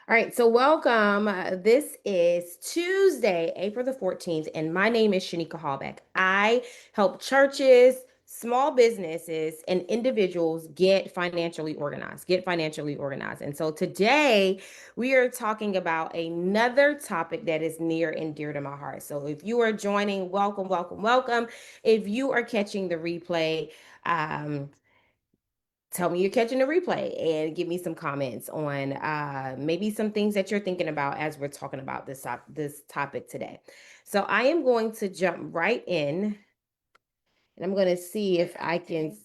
All right, so welcome. This is Tuesday, April the 14th, and my name is Shaneka Hallback. I help churches, small businesses, and individuals get financially organized. Get financially organized. And so today we are talking about another topic that is near and dear to my heart. So if you are joining, welcome, welcome, welcome. If you are catching the replay, um, tell me you're catching the replay and give me some comments on maybe some things that you're thinking about as we're talking about this topic today. So I am going to jump right in and I'm going to see if I can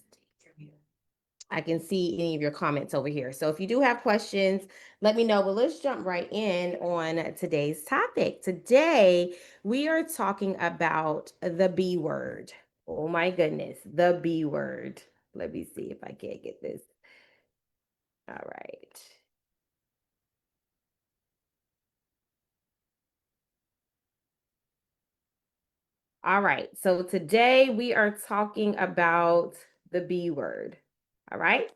see any of your comments over here. So if you do have questions, let me know. But let's jump right in on today's topic. Today, we are talking about the B word. Oh my goodness, the B word. Let me see if I can't get this. All right. All right. So today we are talking about the B word. All right.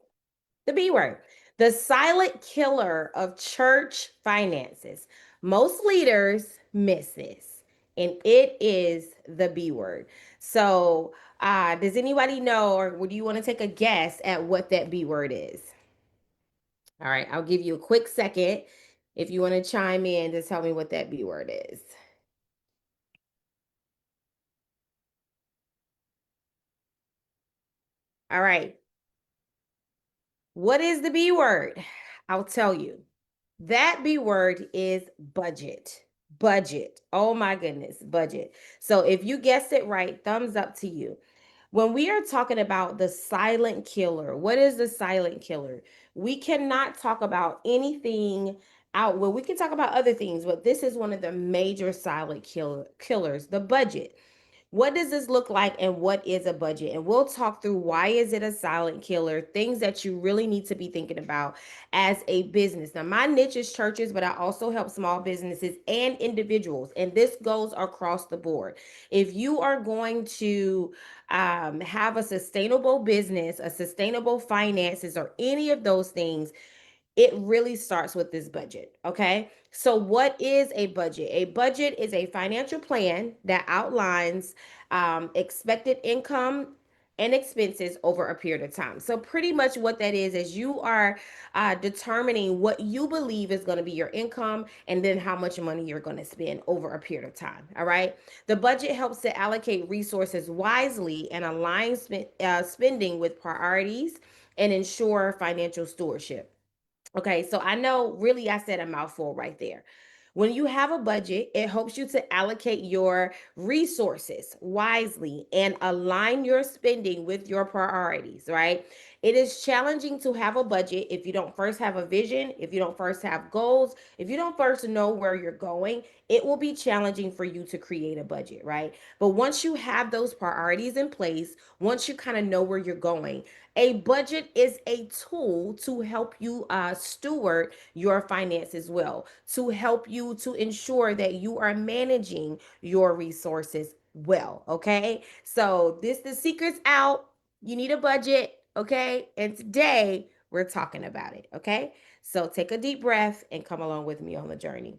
The B word, the silent killer of church finances. Most leaders miss this, and it is the B word. So, does anybody know, or would you want to take a guess at what that B word is? All right. I'll give you a quick second if you want to chime in to tell me what that B word is. All right. What is the B word? I'll tell you. That B word is budget. Budget. Oh my goodness, budget. So if you guessed it right, thumbs up to you. When we are talking about the silent killer, what is the silent killer? We cannot talk about anything out. Well, we can talk about other things, but this is one of the major silent killers, the budget. What does this look like and what is a budget? And we'll talk through why is it a silent killer, things that you really need to be thinking about as a business. Now, my niche is churches, but I also help small businesses and individuals, and this goes across the board. If you are going to have a sustainable business, a sustainable finances, or any of those things, it really starts with this budget. Okay. So, what is a budget? A budget is a financial plan that outlines expected income and expenses over a period of time. So, pretty much what that is you are determining what you believe is going to be your income and then how much money you're going to spend over a period of time. All right. The budget helps to allocate resources wisely and align spending with priorities and ensure financial stewardship. Okay, so I know really I said a mouthful right there. When you have a budget, it helps you to allocate your resources wisely and align your spending with your priorities, right? It is challenging to have a budget if you don't first have a vision, if you don't first have goals, if you don't first know where you're going, it will be challenging for you to create a budget, right? But once you have those priorities in place, once you kind of know where you're going, a budget is a tool to help you steward your finances well, to help you to ensure that you are managing your resources well. Okay. So, the secret's out. You need a budget. Okay. And today we're talking about it. Okay. So, take a deep breath and come along with me on the journey.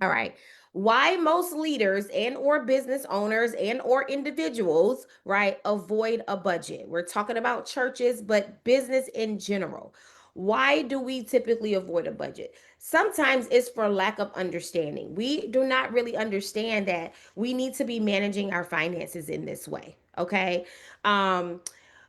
All right. Why most leaders and or business owners and or individuals, right, avoid a budget. We're talking about churches, but business in general. Why do we typically avoid a budget? Sometimes it's for lack of understanding. We do not really understand that we need to be managing our finances in this way. Okay. Um,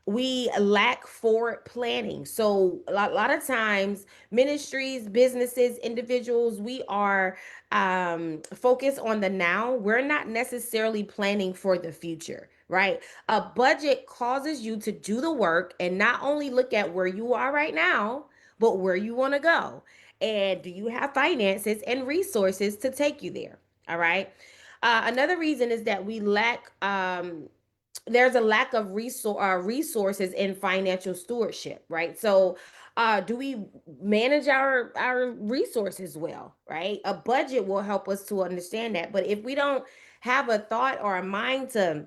we lack forward planning. So lot of times ministries, businesses, individuals, we are focused on the now. We're not necessarily planning for the future, right? A budget causes you to do the work and not only look at where you are right now, but where you want to go. And do you have finances and resources to take you there? All right. Another reason is that we lack there's a lack of resources in financial stewardship, right? So, do we manage our resources well, right? A budget will help us to understand that, but if we don't have a thought or a mind to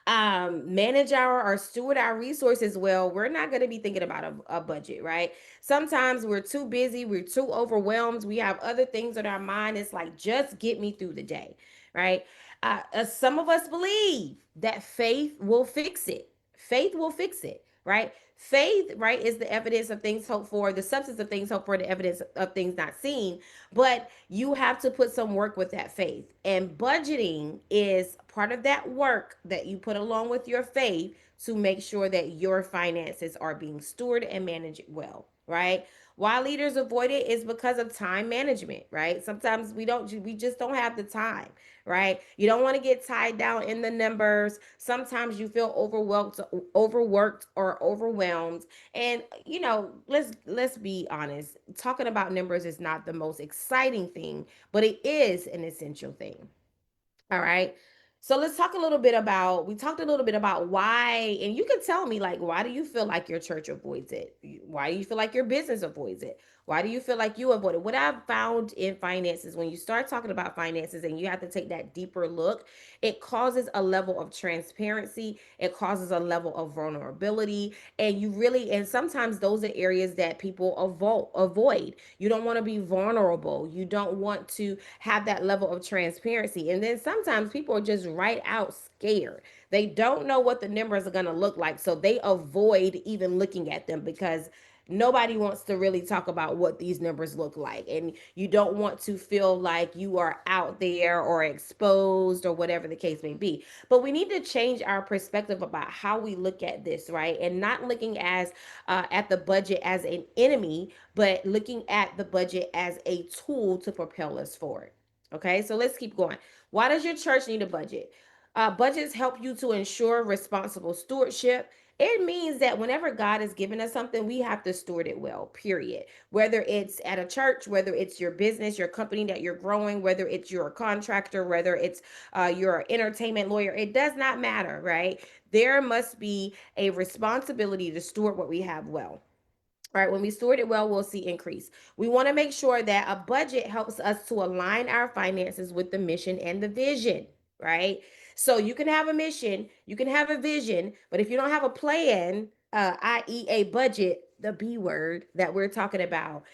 Manage our or steward our resources well, we're not going to be thinking about a budget, right? Sometimes we're too busy, we're too overwhelmed, we have other things on our mind. It's like, just get me through the day, right? Some of us believe that faith will fix it. Faith will fix it, right? Faith, right, is the evidence of things hoped for, the substance of things hoped for, the evidence of things not seen. But you have to put some work with that faith. And budgeting is part of that work that you put along with your faith to make sure that your finances are being stewarded and managed well, right? Why leaders avoid it is because of time management, right? Sometimes we just don't have the time, right? You don't want to get tied down in the numbers. Sometimes you feel overworked or overwhelmed. And let's be honest. Talking about numbers is not the most exciting thing, but it is an essential thing. All right. So let's talk a little bit about, we talked a little bit about why, and you can tell me, like, why do you feel like your church avoids it? Why do you feel like your business avoids it? Why do you feel like you avoid it? What I've found in finances, when you start talking about finances and you have to take that deeper look, it causes a level of transparency. It causes a level of vulnerability. And and sometimes those are areas that people avoid. You don't want to be vulnerable. You don't want to have that level of transparency. And then sometimes people are just right out scared. They don't know what the numbers are going to look like. So they avoid even looking at them because nobody wants to really talk about what these numbers look like. And you don't want to feel like you are out there or exposed or whatever the case may be. But we need to change our perspective about how we look at this, right? And not looking as at the budget as an enemy, but looking at the budget as a tool to propel us forward. Okay, so let's keep going. Why does your church need a budget? Budgets help you to ensure responsible stewardship. It means that whenever God has given us something, we have to steward it well, period. Whether it's at a church, whether it's your business, your company that you're growing, whether it's your contractor, whether it's your entertainment lawyer, it does not matter, right? There must be a responsibility to steward what we have well. All right, when we steward it well, we'll see increase. We want to make sure that a budget helps us to align our finances with the mission and the vision, right? So you can have a mission, you can have a vision, but if you don't have a plan, i.e., a budget, the B word that we're talking about,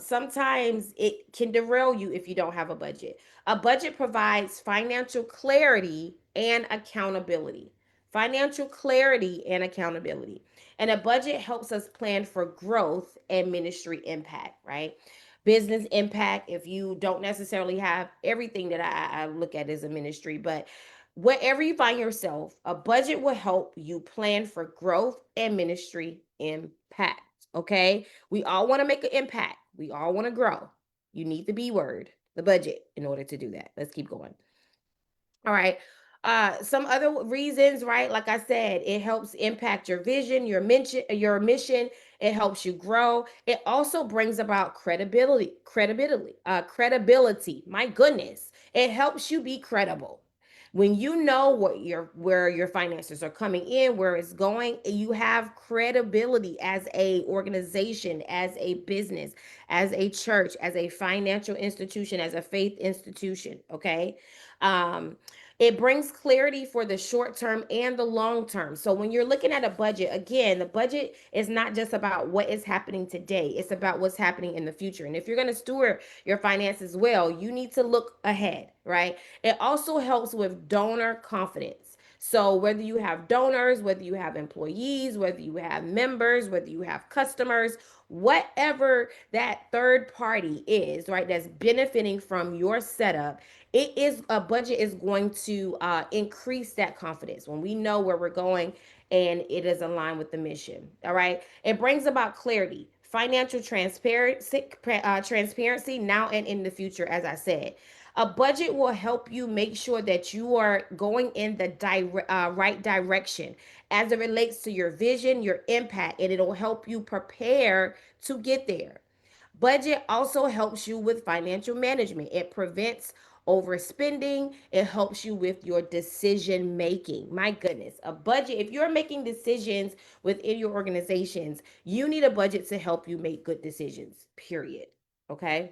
sometimes it can derail you if you don't have a budget. A budget provides financial clarity and accountability. Financial clarity and accountability. And a budget helps us plan for growth and ministry impact, right? Business impact, if you don't necessarily have everything that I look at as a ministry, but wherever you find yourself, a budget will help you plan for growth and ministry impact. Okay. We all want to make an impact, we all want to grow. You need the B word, the budget, in order to do that. Let's keep going. All right. Some other reasons, right? Like I said, it helps impact your vision, your mission. It helps you grow. It also brings about credibility. My goodness, it helps you be credible. When you know where your finances are coming in, where it's going, you have credibility as a organization, as a business, as a church, as a financial institution, as a faith institution. Okay. Um, it brings clarity for the short term and the long term. So when you're looking at a budget, again, the budget is not just about what is happening today, it's about what's happening in the future. And if you're going to steward your finances well, you need to look ahead, right? It also helps with donor confidence. So whether you have donors, whether you have employees, whether you have members, whether you have customers, whatever that third party is, right, that's benefiting from your setup, it is a budget is going to increase that confidence when we know where we're going and it is aligned with the mission. All right. It brings about clarity, financial transparency now and in the future. As I said, a budget will help you make sure that you are going in the right direction as it relates to your vision, your impact, and it'll help you prepare to get there. Budget also helps you with financial management. It prevents overspending. It helps you with your decision making. My goodness, a budget, if you're making decisions within your organizations, you need a budget to help you make good decisions, period. Okay.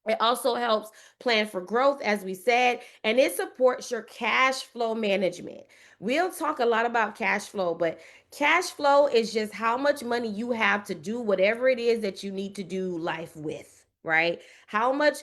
It also helps plan for growth, as we said, and it supports your cash flow management. We'll talk a lot about cash flow, but cash flow is just how much money you have to do whatever it is that you need to do life with, right? How much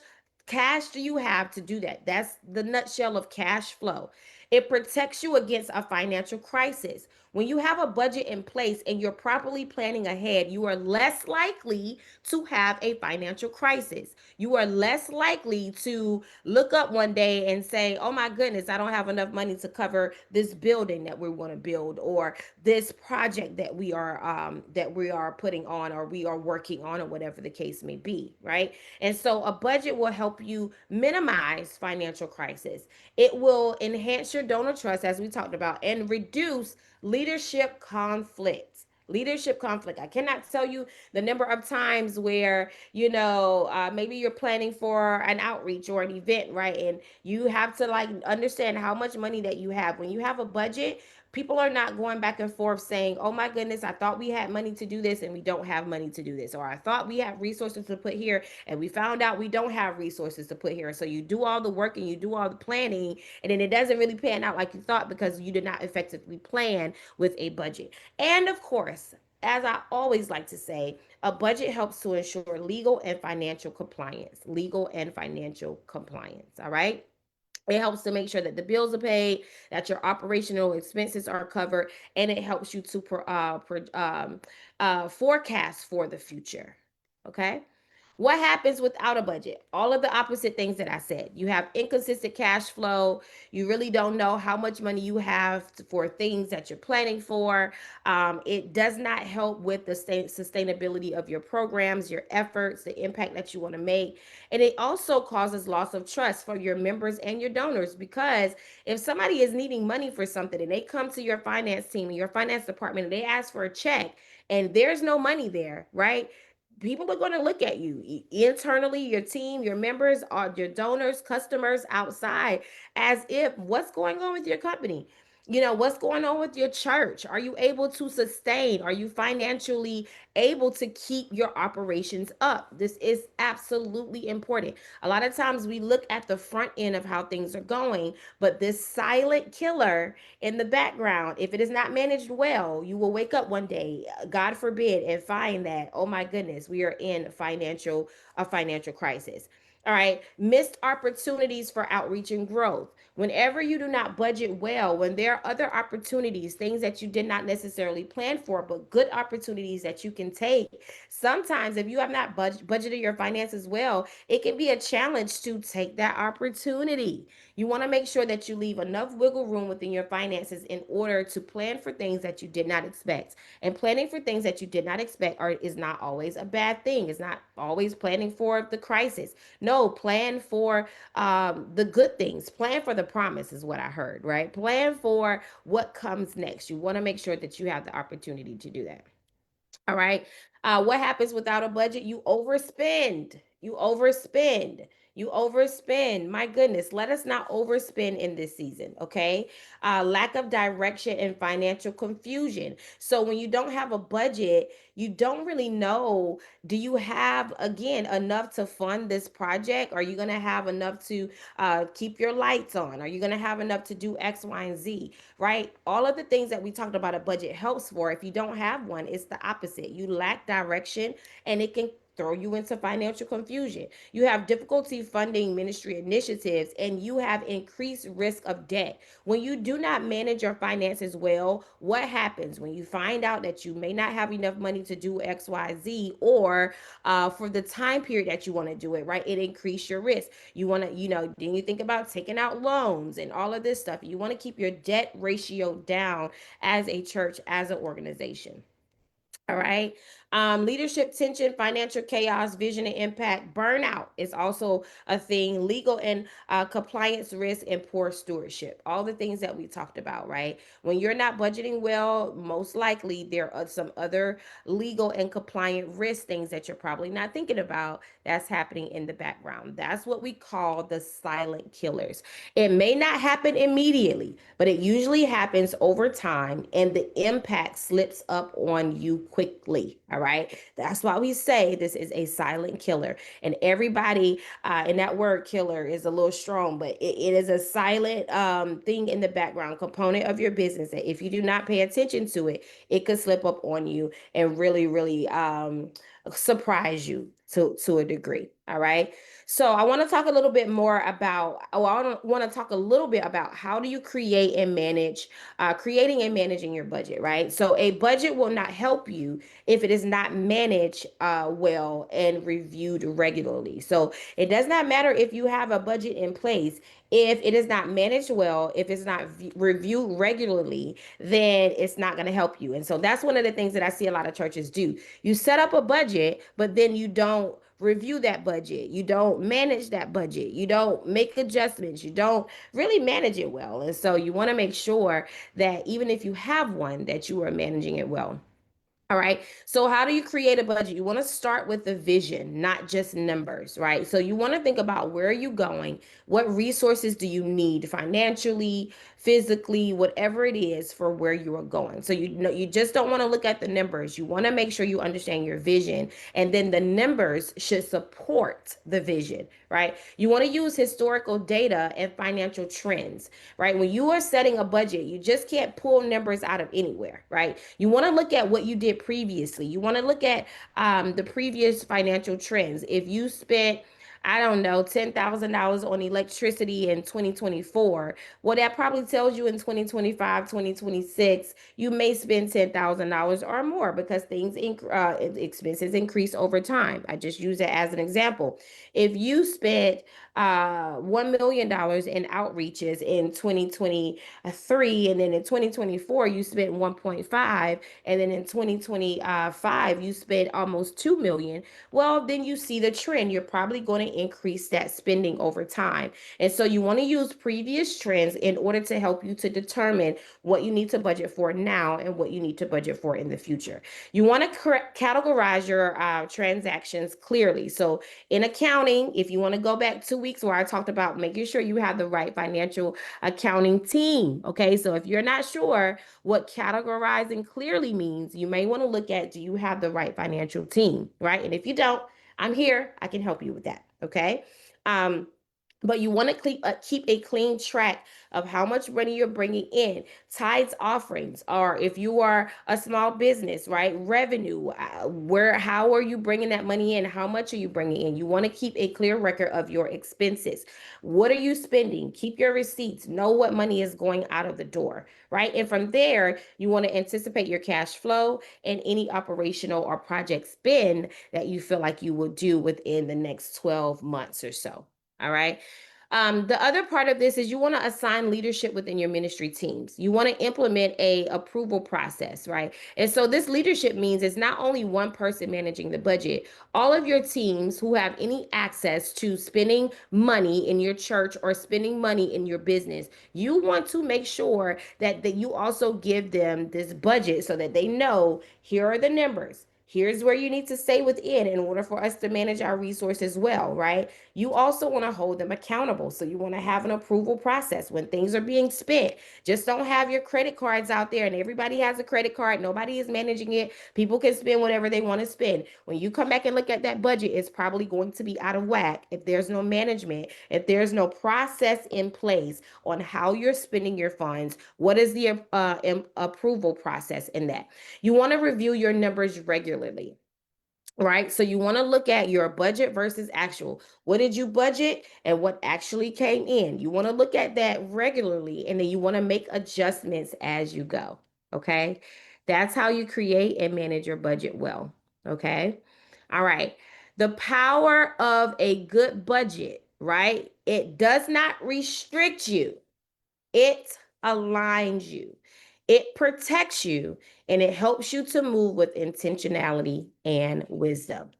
cash do you have to do that? That's the nutshell of cash flow. It protects you against a financial crisis. When you have a budget in place and you're properly planning ahead, you are less likely to have a financial crisis. You are less likely to look up one day and say, oh my goodness, I don't have enough money to cover this building that we want to build, or this project that we are putting on, or we are working on, or whatever the case may be, right? And so a budget will help you minimize financial crisis. It will enhance your donor trust, as we talked about, and reduce leadership conflict. Leadership conflict. I cannot tell you the number of times where, maybe you're planning for an outreach or an event, right? And you have to like understand how much money that you have. When you have a budget, people are not going back and forth saying, oh my goodness, I thought we had money to do this and we don't have money to do this. Or I thought we had resources to put here and we found out we don't have resources to put here. So you do all the work and you do all the planning, and then it doesn't really pan out like you thought because you did not effectively plan with a budget. And of course, as I always like to say, a budget helps to ensure legal and financial compliance. Legal and financial compliance. All right. It helps to make sure that the bills are paid, that your operational expenses are covered, and it helps you to forecast for the future. Okay. What happens without a budget? All of the opposite things that I said. You have inconsistent cash flow. You really don't know how much money you have for things that you're planning for. It does not help with the sustainability of your programs, your efforts, the impact that you want to make. And it also causes loss of trust for your members and your donors, because if somebody is needing money for something and they come to your finance team and your finance department and they ask for a check and there's no money there, right? People are going to look at you internally, your team, your members, or your donors, customers outside, as if, what's going on with your company? What's going on with your church? Are you able to sustain? Are you financially able to keep your operations up? This is absolutely important. A lot of times we look at the front end of how things are going, but this silent killer in the background, if it is not managed well, you will wake up one day, God forbid, and find that, oh my goodness, we are in a financial crisis. All right, missed opportunities for outreach and growth. Whenever you do not budget well, when there are other opportunities, things that you did not necessarily plan for, but good opportunities that you can take. Sometimes, if you have not budgeted your finances well, it can be a challenge to take that opportunity. You want to make sure that you leave enough wiggle room within your finances in order to plan for things that you did not expect. And planning for things that you did not expect is not always a bad thing. It's not always planning for the crisis. No, plan for the good things. Plan for the promise is what I heard, right? Plan for what comes next. You want to make sure that you have the opportunity to do that. All right. What happens without a budget? You overspend. You overspend. You overspend. My goodness, let us not overspend in this season, okay? Lack of direction and financial confusion. So when you don't have a budget, you don't really know, do you have, again, enough to fund this project? Are you going to have enough to keep your lights on? Are you going to have enough to do X, Y, and Z? Right? All of the things that we talked about a budget helps for. If you don't have one, it's the opposite. You lack direction, and it can throw you into financial confusion. You have difficulty funding ministry initiatives, and you have increased risk of debt. When you do not manage your finances well, what happens when you find out that you may not have enough money to do XYZ, or for the time period that you want to do it, right? It increase your risk. You want to, then you think about taking out loans and all of this stuff. You want to keep your debt ratio down as a church, as an organization. All right. Leadership tension, financial chaos, vision and impact, burnout is also a thing. Legal and compliance risk, and poor stewardship. All the things that we talked about, right? When you're not budgeting well, most likely there are some other legal and compliant risk things that you're probably not thinking about that's happening in the background. That's what we call the silent killers. It may not happen immediately, but it usually happens over time, and the impact slips up on you quickly. All right. That's why we say this is a silent killer. And everybody, and that word killer is a little strong, but it is a silent thing in the background component of your business that if you do not pay attention to it, it could slip up on you and really, really surprise you to a degree. All right. So I want to talk a little bit more about, oh, I want to talk a little bit about how do you create and manage, creating and managing your budget, right? So a budget will not help you if it is not managed well and reviewed regularly. So it does not matter if you have a budget in place. If it is not managed well, if it's not reviewed regularly, then it's not going to help you. And so that's one of the things that I see a lot of churches do. You set up a budget, but then you don't review that budget. You don't manage that budget. You don't make adjustments. You don't really manage it well. And so you want to make sure that even if you have one, that you are managing it well. All right. So, how do you create a budget? You want to start with the vision, not just numbers, right? So, you want to think about where are you going? What resources do you need financially, physically, whatever it is for where you are going. So, you know, you just don't want to look at the numbers. You want to make sure you understand your vision, and then the numbers should support the vision, right? You want to use historical data and financial trends, right? When you are setting a budget, you just can't pull numbers out of anywhere, right? You want to look at what you did previously. You want to look at the previous financial trends. If you spent, I don't know, $10,000 on electricity in 2024, well, that probably tells you in 2025, 2026, you may spend $10,000 or more because expenses increase over time. I just use it as an example. If you spent $1 million in outreaches in 2023, and then in 2024, you spent 1.5, and then in 2025, you spent almost 2 million. Well, then you see the trend. You're probably going to increase that spending over time. And so you want to use previous trends in order to help you to determine what you need to budget for now and what you need to budget for in the future. You want to categorize your transactions clearly. So in accounting, if you want to go back 2 weeks where I talked about making sure you have the right financial accounting team. Okay. So if you're not sure what categorizing clearly means, you may want to look at, do you have the right financial team? Right. And if you don't, I'm here. I can help you with that. Okay. Um, but you want to keep a clean track of how much money you're bringing in, tithes, offerings, or if you are a small business, right? Revenue, how are you bringing that money in? How much are you bringing in? You want to keep a clear record of your expenses. What are you spending? Keep your receipts. Know what money is going out of the door, right? And from there, you want to anticipate your cash flow and any operational or project spend that you feel like you will do within the next 12 months or so. All right. The other part of this is you want to assign leadership within your ministry teams. You want to implement a approval process, right? And so this leadership means it's not only one person managing the budget. All of your teams who have any access to spending money in your church or spending money in your business, you want to make sure that you also give them this budget so that they know here are the numbers. Here's where you need to stay within in order for us to manage our resources well, right? You also want to hold them accountable. So you want to have an approval process when things are being spent. Just don't have your credit cards out there and everybody has a credit card. Nobody is managing it. People can spend whatever they want to spend. When you come back and look at that budget, it's probably going to be out of whack if there's no management, if there's no process in place on how you're spending your funds. What is the approval process in that? You want to review your numbers regularly, right? So you want to look at your budget versus actual. What did you budget and what actually came in? You want to look at that regularly and then you want to make adjustments as you go. Okay. That's how you create and manage your budget well. Okay. All right. The power of a good budget, right? It does not restrict you. It aligns you, it protects you, and it helps you to move with intentionality and wisdom.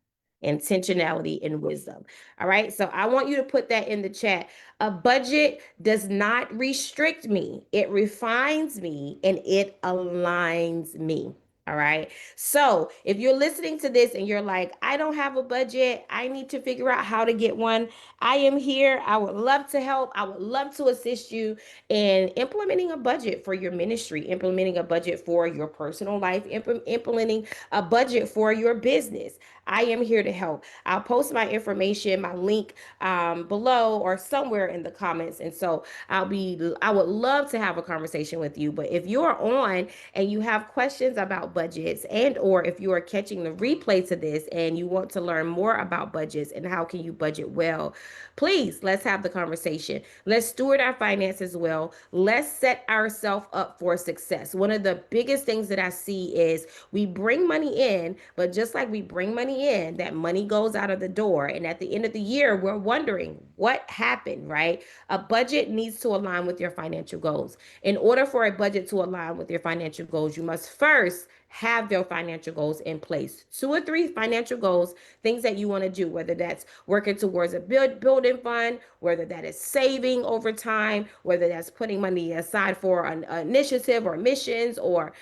Intentionality and wisdom. All right. So I want you to put that in the chat. A budget does not restrict me, it refines me and it aligns me. All right. So if you're listening to this and you're like, I don't have a budget, I need to figure out how to get one, I am here. I would love to help. I would love to assist you in implementing a budget for your ministry, implementing a budget for your personal life, implementing a budget for your business. I am here to help. I'll post my information, my link below or somewhere in the comments. And so I would love to have a conversation with you. But if you're on and you have questions about budgets, and or if you are catching the replay to this and you want to learn more about budgets and how can you budget well, please let's have the conversation. Let's steward our finances well. Let's set ourselves up for success. One of the biggest things that I see is we bring money in, but just like we bring money in, that money goes out of the door, and at the end of the year we're wondering what happened, right? A budget needs to align with your financial goals. In order for a budget to align with your financial goals, you must first have your financial goals in place. Two or three financial goals, things that you want to do, whether that's working towards a building fund, whether that is saving over time, whether that's putting money aside for an initiative or missions, or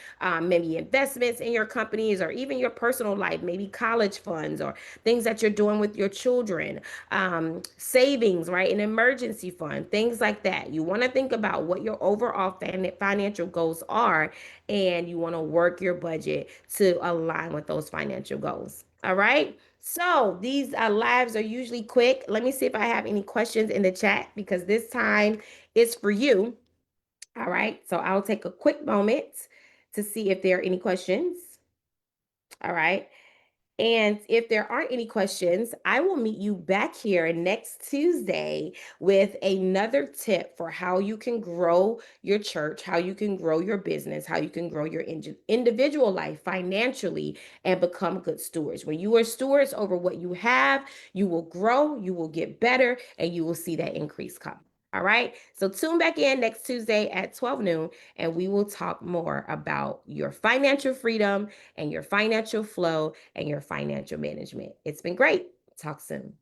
maybe investments in your companies, or even your personal life, maybe college funds or things that you're doing with your children, savings, right? An emergency fund, things like that. You want to think about what your overall financial goals are, and you want to work your budget to align with those financial goals. All right. So these lives are usually quick. Let me see if I have any questions in the chat because this time is for you. All right. So I'll take a quick moment to see if there are any questions. All right. And if there aren't any questions, I will meet you back here next Tuesday with another tip for how you can grow your church, how you can grow your business, how you can grow your individual life financially and become good stewards. When you are stewards over what you have, you will grow, you will get better, and you will see that increase come. All right. So tune back in next Tuesday at 12 noon, and we will talk more about your financial freedom and your financial flow and your financial management. It's been great. Talk soon.